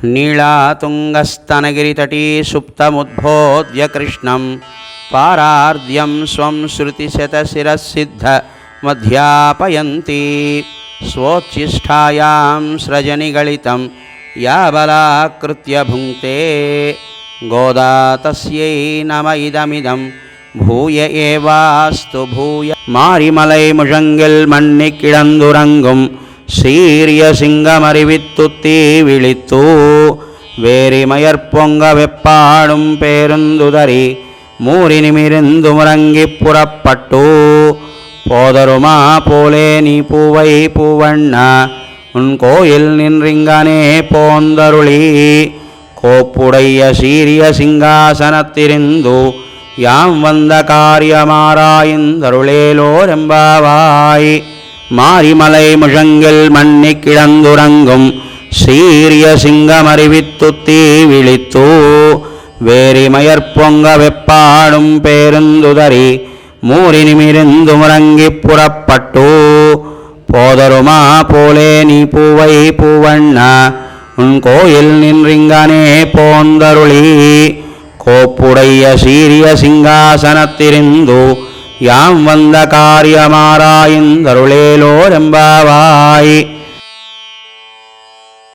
नीलातुङ्गस्तनगिरितटी सुप्तमुद्बोध्य कृष्णं पारार्ध्यं स्वं श्रुतिशतशिरःसिद्धमध्यापयन्ती स्वोच्छिष्टायां स्रजनिगलितं या बलाकृत्य भुङ्क्ते गोदा तस्यै नम इदमिदं भूय एवास्तु भूय मारिमलै मुषङ्गिल् मन्नि किडन्दुरङ्गुं சீரிய சிங்கமறிவித்துத்தி விழித்து வேரிமயற்பொங்க வெப்பாடும் பேருந்துதறி மூறி நிமிர்ந்து முறங்கி புறப்பட்டு போதருமா போலே நீ பூவை பூவண்ண உன் கோயில் நின்றிங்கனே போந்தருளி கோப்புடைய சீரிய சிங்காசனத்திருந்து யாம் வந்த காரியமாராய்ந்தருளேலோரெம்பாவாய் மாரிமலை முழங்கில் மன்னி கிடந்துறங்கும் சீரிய சிங்கமறிவித்துத்தி விழித்து வேரிமயற்பொங்க வெப்பாடும் பேருந்துதறி மூறி நிமிர்ந்து முறங்கி புறப்பட்டு போதருமா போலே நீ பூவை பூவண்ண உன் கோயில் நின்றிங்கனே போந்தருளி கோப்புடைய சீரிய சிங்காசனத்திருந்து யாம் வந்த காரியமாராய்ந்தருளேலோரெம்பாவாய்.